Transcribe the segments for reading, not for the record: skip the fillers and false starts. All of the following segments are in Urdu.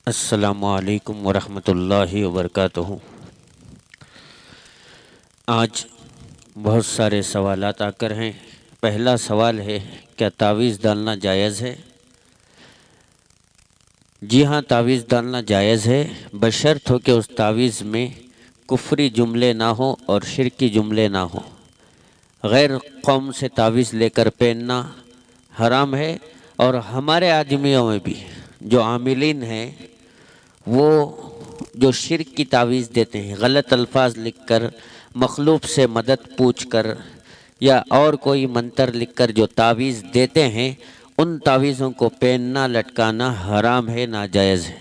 السلام علیکم ورحمۃ اللہ وبرکاتہ۔ آج بہت سارے سوالات آ کر ہیں۔ پہلا سوال ہے، کیا تعویذ ڈالنا جائز ہے؟ جی ہاں، تعویذ ڈالنا جائز ہے، بشرط ہو کہ اس تعویذ میں کفری جملے نہ ہوں اور شرکی جملے نہ ہوں۔ غیر قوم سے تعویذ لے کر پہننا حرام ہے، اور ہمارے آدمیوں میں بھی جو عاملین ہیں وہ جو شرک کی تعویذ دیتے ہیں، غلط الفاظ لکھ کر، مخلوق سے مدد پوچھ کر یا اور کوئی منتر لکھ کر جو تعویذ دیتے ہیں، ان تعویذوں کو پہننا لٹکانا حرام ہے، ناجائز ہے۔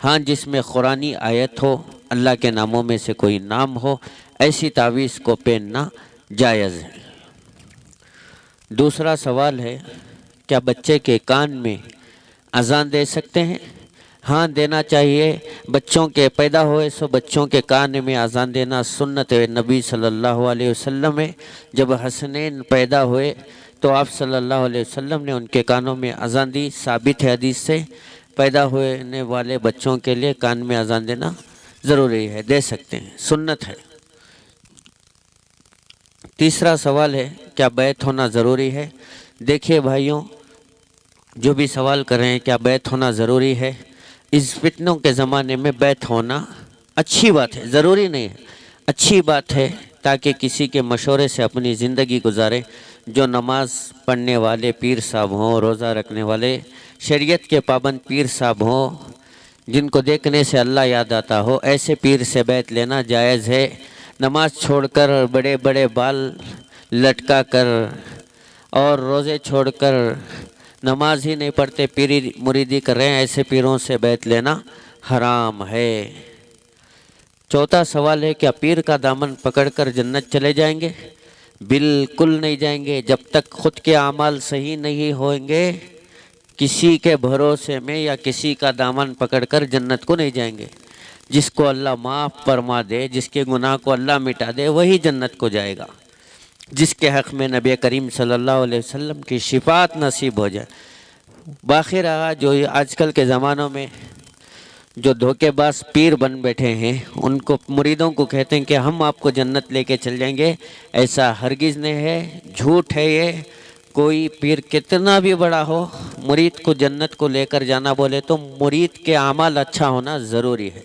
ہاں، جس میں قرآنی آیت ہو، اللہ کے ناموں میں سے کوئی نام ہو، ایسی تعویذ کو پہننا جائز ہے۔ دوسرا سوال ہے، کیا بچے کے کان میں اذان دے سکتے ہیں؟ ہاں، دینا چاہیے۔ بچوں کے پیدا ہوئے سو بچوں کے کان میں اذان دینا سنت نبی صلی اللہ علیہ وسلم ہے۔ جب حسنین پیدا ہوئے تو آپ صلی اللہ علیہ وسلم نے ان کے کانوں میں اذان دی، ثابت ہے حدیث سے۔ پیدا ہونے والے بچوں کے لیے کان میں اذان دینا ضروری ہے، دے سکتے ہیں، سنت ہے۔ تیسرا سوال ہے، کیا بیعت ہونا ضروری ہے؟ دیکھیے بھائیوں، جو بھی سوال کر رہے ہیں کیا بیعت ہونا ضروری ہے، اس فتنوں کے زمانے میں بیعت ہونا اچھی بات ہے، ضروری نہیں ہے، اچھی بات ہے، تاکہ کسی کے مشورے سے اپنی زندگی گزارے۔ جو نماز پڑھنے والے پیر صاحب ہوں، روزہ رکھنے والے شریعت کے پابند پیر صاحب ہوں، جن کو دیکھنے سے اللہ یاد آتا ہو، ایسے پیر سے بیعت لینا جائز ہے۔ نماز چھوڑ کر، بڑے بڑے بال لٹکا کر اور روزے چھوڑ کر نماز ہی نہیں پڑھتے، پیری مریدی کر رہے ہیں، ایسے پیروں سے بیعت لینا حرام ہے۔ چوتھا سوال ہے، کیا پیر کا دامن پکڑ کر جنت چلے جائیں گے؟ بالکل نہیں جائیں گے، جب تک خود کے اعمال صحیح نہیں ہوئیں گے۔ کسی کے بھروسے میں یا کسی کا دامن پکڑ کر جنت کو نہیں جائیں گے۔ جس کو اللہ معاف فرما دے، جس کے گناہ کو اللہ مٹا دے، وہی جنت کو جائے گا۔ جس کے حق میں نبی کریم صلی اللہ علیہ وسلم کی شفاعت نصیب ہو جائے۔ باقی رہا جو آج کل کے زمانوں میں جو دھوکے باز پیر بن بیٹھے ہیں، ان کو مریدوں کو کہتے ہیں کہ ہم آپ کو جنت لے کے چل جائیں گے، ایسا ہرگز نہیں ہے، جھوٹ ہے یہ۔ کوئی پیر کتنا بھی بڑا ہو، مرید کو جنت کو لے کر جانا بولے تو مرید کے اعمال اچھا ہونا ضروری ہے۔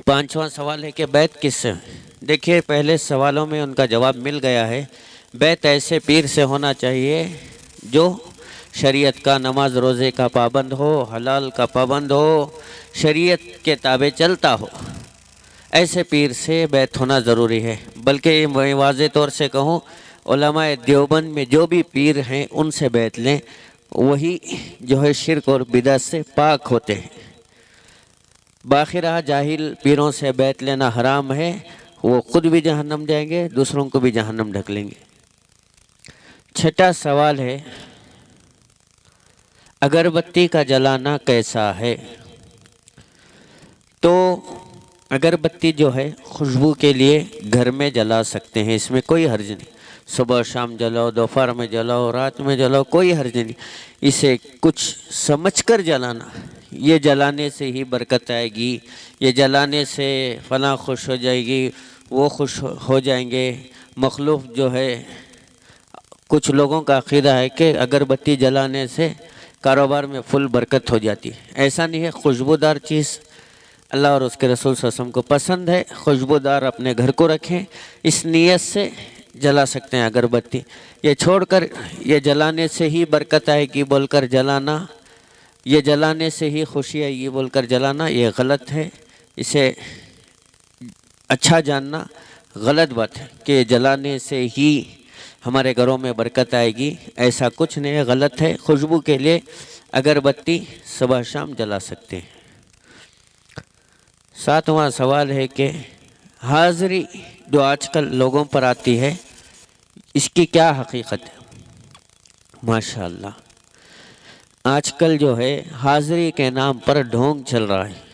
پانچواں سوال ہے کہ بیعت کس سے؟ دیکھیے، پہلے سوالوں میں ان کا جواب مل گیا ہے۔ بیعت ایسے پیر سے ہونا چاہیے جو شریعت کا، نماز روزے کا پابند ہو، حلال کا پابند ہو، شریعت کے تابع چلتا ہو، ایسے پیر سے بیعت ہونا ضروری ہے۔ بلکہ میں واضح طور سے کہوں، علماء دیوبند میں جو بھی پیر ہیں ان سے بیعت لیں، وہی جو ہے شرک اور بدعت سے پاک ہوتے ہیں۔ باقی رہا جاہل پیروں سے بیعت لینا حرام ہے، وہ خود بھی جہنم جائیں گے، دوسروں کو بھی جہنم ڈھکلیں گے۔ چھٹا سوال ہے، اگربتی کا جلانا کیسا ہے؟ تو اگربتی جو ہے خوشبو کے لیے گھر میں جلا سکتے ہیں، اس میں کوئی حرج نہیں۔ صبح شام جلاؤ، دوپہر میں جلاؤ، رات میں جلاؤ، کوئی حرج نہیں۔ اسے کچھ سمجھ کر جلانا، یہ جلانے سے ہی برکت آئے گی، یہ جلانے سے فلاں خوش ہو جائے گی، وہ خوش ہو جائیں گے۔ مخلوق جو ہے، کچھ لوگوں کا عقیدہ ہے کہ اگربتی جلانے سے کاروبار میں فل برکت ہو جاتی ہے، ایسا نہیں ہے۔ خوشبودار چیز اللہ اور اس کے رسول صلی اللہ علیہ وسلم کو پسند ہے، خوشبودار اپنے گھر کو رکھیں، اس نیت سے جلا سکتے ہیں اگربتی۔ یہ چھوڑ کر یہ جلانے سے ہی برکت آئے گی بول کر جلانا، یہ جلانے سے ہی خوشی آئے گی بول کر جلانا، یہ غلط ہے۔ اسے اچھا جاننا غلط بات ہے کہ جلانے سے ہی ہمارے گھروں میں برکت آئے گی، ایسا کچھ نہیں ہے، غلط ہے۔ خوشبو کے لیے اگربتی صبح شام جلا سکتے ہیں۔ ساتواں سوال ہے کہ حاضری جو آج کل لوگوں پر آتی ہے، اس کی کیا حقیقت ہے؟ ماشاءاللہ، آج کل جو ہے حاضری کے نام پر ڈھونگ چل رہا ہے۔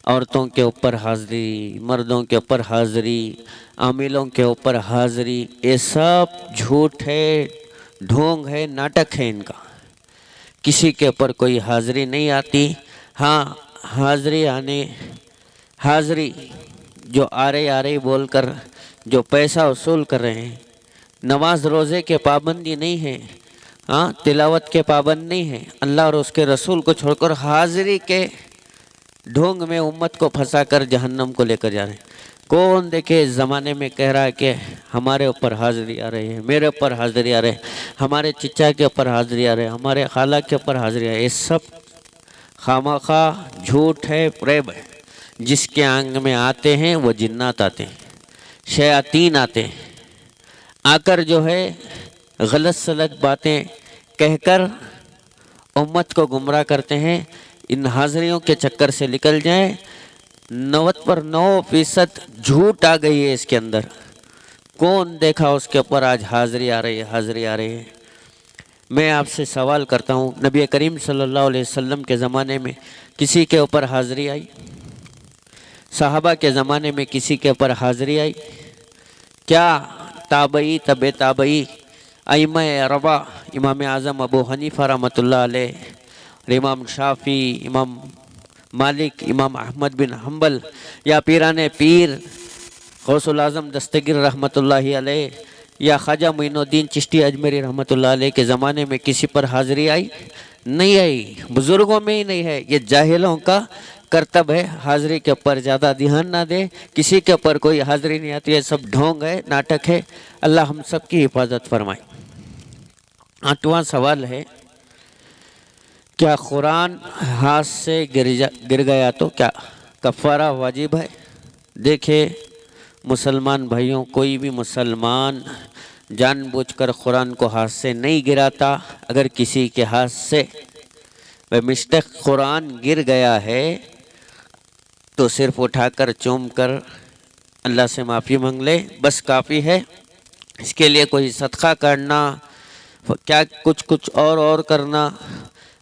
عورتوں کے اوپر حاضری، مردوں کے اوپر حاضری، عاملوں کے اوپر حاضری، یہ سب جھوٹ ہے، ڈھونگ ہے، ناٹک ہے ان کا۔ کسی کے اوپر کوئی حاضری نہیں آتی۔ ہاں حاضری جو آ رہی بول کر جو پیسہ وصول کر رہے ہیں، نماز روزے کے پابندی نہیں ہے، ہاں تلاوت کے پابند نہیں ہے، اللہ اور اس کے رسول کو چھوڑ کر حاضری کے ڈھونگ میں امت کو پھنسا کر جہنم کو لے کر جا رہے ہیں۔ کون دیکھے اس زمانے میں کہہ رہا ہے کہ ہمارے اوپر حاضری آ رہی ہے، میرے اوپر حاضری آ رہی ہے، ہمارے چچا کے اوپر حاضری آ رہی ہے، ہمارے خالہ کے اوپر حاضری آ رہی ہے۔ یہ سب خامخواہ جھوٹ ہے، فریب ہے۔ جس کے آنگ میں آتے ہیں وہ جنات آتے ہیں، شیاطین آتے ہیں، آ کر جو ہے غلط سلط باتیں کہہ کر امت کو گمراہ کرتے ہیں۔ ان حاضریوں کے چکر سے نکل جائیں۔ 99% جھوٹ آ گئی ہے اس کے اندر۔ کون دیکھا اس کے اوپر آج حاضری آ رہی ہے۔ میں آپ سے سوال کرتا ہوں، نبی کریم صلی اللہ علیہ وسلم کے زمانے میں کسی کے اوپر حاضری آئی؟ صحابہ کے زمانے میں کسی کے اوپر حاضری آئی؟ کیا تابعی طب تابعی ائمہ اربعہ، امام اعظم ابو حنیفہ رحمۃ اللہ علیہ، امام شافعی، امام مالک، امام احمد بن حنبل، یا پیران پیر غوث الاعظم دستگیر رحمۃ اللہ علیہ، یا خواجہ معین الدین چشتی اجمیری رحمۃ اللہ علیہ کے زمانے میں کسی پر حاضری آئی؟ نہیں آئی۔ بزرگوں میں ہی نہیں ہے۔ یہ جاہلوں کا کرتب ہے، حاضری کے اوپر زیادہ دھیان نہ دے۔ کسی کے اوپر کوئی حاضری نہیں آتی ہے، سب ڈھونگ ہے، ناٹک ہے۔ اللہ ہم سب کی حفاظت فرمائے۔ 8واں سوال ہے، کیا قرآن ہاتھ سے گر گیا تو کیا کفارہ واجب ہے؟ دیکھیں مسلمان بھائیوں، کوئی بھی مسلمان جان بوجھ کر قرآن کو ہاتھ سے نہیں گراتا۔ اگر کسی کے ہاتھ سے بے مسٹیک قرآن گر گیا ہے تو صرف اٹھا کر چوم کر اللہ سے معافی مانگ لے، بس کافی ہے۔ اس کے لیے کوئی صدقہ کرنا، کیا کچھ اور کرنا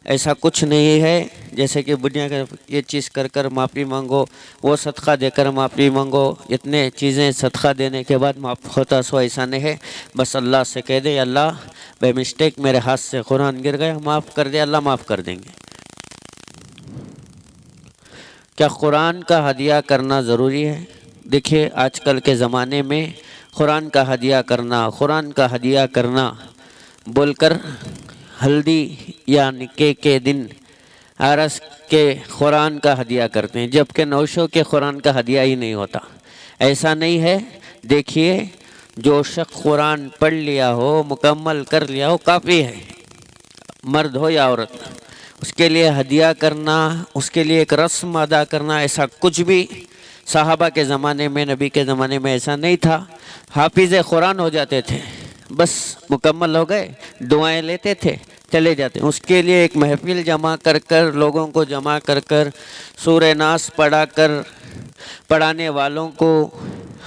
ایسا کچھ نہیں ہے۔ جیسے کہ دنیا کا یہ چیز کر کر معافی مانگو، وہ صدقہ دے کر معافی مانگو، اتنے چیزیں صدقہ دینے کے بعد معاف ہوتا سو ایسا نہیں ہے۔ بس اللہ سے کہہ دے، اللہ بے مسٹیک میرے ہاتھ سے قرآن گر گیا، معاف کر دے، اللہ معاف کر دیں گے۔ کیا قرآن کا ہدیہ کرنا ضروری ہے؟ دیکھیے آج کل کے زمانے میں قرآن کا ہدیہ کرنا بول کر ہلدی یا نکاح کے دن عرس کے قرآن کا ہدیہ کرتے ہیں، جبکہ نوشوں کے قرآن کا ہدیہ ہی نہیں ہوتا۔ ایسا نہیں ہے۔ دیکھیے جو شخص قرآن پڑھ لیا ہو، مکمل کر لیا ہو، کافی ہے، مرد ہو یا عورت، اس کے لیے ہدیہ کرنا، اس کے لیے ایک رسم ادا کرنا، ایسا کچھ بھی صحابہ کے زمانے میں، نبی کے زمانے میں ایسا نہیں تھا۔ حافظ قرآن ہو جاتے تھے، بس مکمل ہو گئے، دعائیں لیتے تھے، چلے جاتے۔ اس کے لیے ایک محفل جمع کر لوگوں کو جمع کر سورہ ناس پڑھا کر پڑھانے والوں کو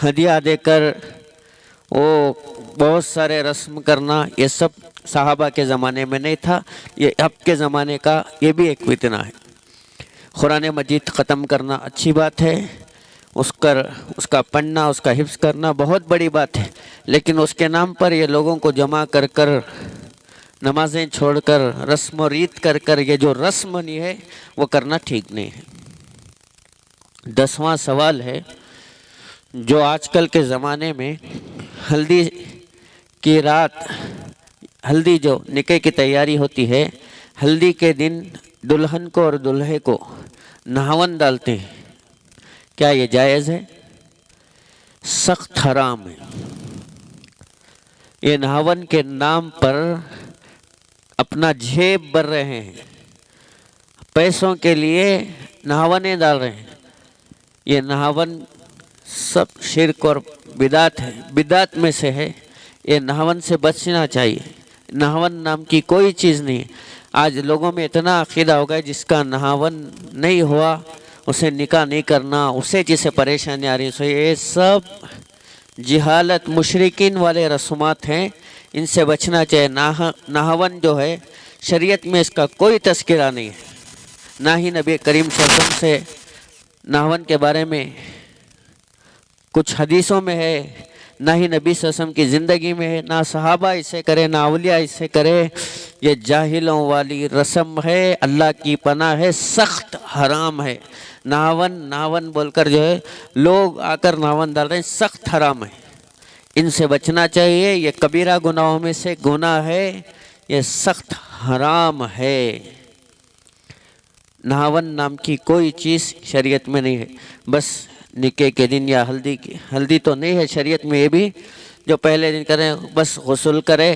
ہدیہ دے کر وہ بہت سارے رسم کرنا، یہ سب صحابہ کے زمانے میں نہیں تھا۔ یہ اب کے زمانے کا یہ بھی ایک فتنہ ہے۔ قرآن مجید ختم کرنا اچھی بات ہے، اس کا پڑھنا، اس کا حفظ کرنا بہت بڑی بات ہے، لیکن اس کے نام پر یہ لوگوں کو جمع کر نمازیں چھوڑ کر رسم و ریت کر یہ جو رسم نہیں ہے وہ کرنا ٹھیک نہیں ہے۔ 10واں سوال ہے، جو آج کل کے زمانے میں ہلدی کی رات، ہلدی جو نکاح کی تیاری ہوتی ہے، ہلدی کے دن دلہن کو اور دلہے کو نہاون ڈالتے ہیں، کیا یہ جائز ہے؟ سخت حرام ہے۔ یہ نہاون کے نام پر اپنا جیب بھر رہے ہیں، پیسوں کے لیے نہاونے ڈال رہے ہیں۔ یہ نہاون سب شرک اور بدعت ہے، بدعت میں سے ہے۔ یہ نہاون سے بچنا چاہیے۔ نہاون نام کی کوئی چیز نہیں ہے۔ آج لوگوں میں اتنا عقیدہ ہو گیا، جس کا نہاون نہیں ہوا اسے نکاح نہیں کرنا، اسے جسے پریشانی آ رہی ہے، یہ سب جہالت مشرکین والے رسومات ہیں، ان سے بچنا چاہیے۔ نہاون جو ہے شریعت میں اس کا کوئی تذکرہ نہیں ہے، نہ ہی نبی کریم صلی اللہ علیہ وسلم سے نہاون کے بارے میں کچھ حدیثوں میں ہے، نہ ہی نبی صلی اللہ علیہ وسلم کی زندگی میں ہے، نہ صحابہ اسے کرے، نہ اولیاء اسے کرے۔ یہ جاہلوں والی رسم ہے، اللہ کی پناہ ہے، سخت حرام ہے۔ ناون بول کر جو ہے لوگ آ کر ناون ڈال رہے ہیں، سخت حرام ہے، ان سے بچنا چاہیے۔ یہ کبیرہ گناہوں میں سے گناہ ہے، یہ سخت حرام ہے۔ ناون نام کی کوئی چیز شریعت میں نہیں ہے، بس نکاح کے دن یا ہلدی تو نہیں ہے شریعت میں، یہ بھی جو پہلے دن کریں بس غسل کرے،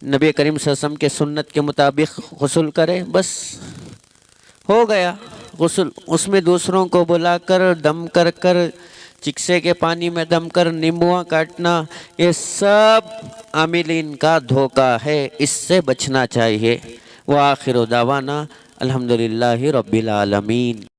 نبی کریم صلی اللہ علیہ وسلم کے سنت کے مطابق غسل کرے، بس ہو گیا غسل۔ اس میں دوسروں کو بلا کر دم کر چکسے کے پانی میں دم کر نیمبواں کاٹنا، یہ سب عاملین کا دھوکہ ہے، اس سے بچنا چاہیے۔ وآخر دعوانا الحمدللہ رب العالمین۔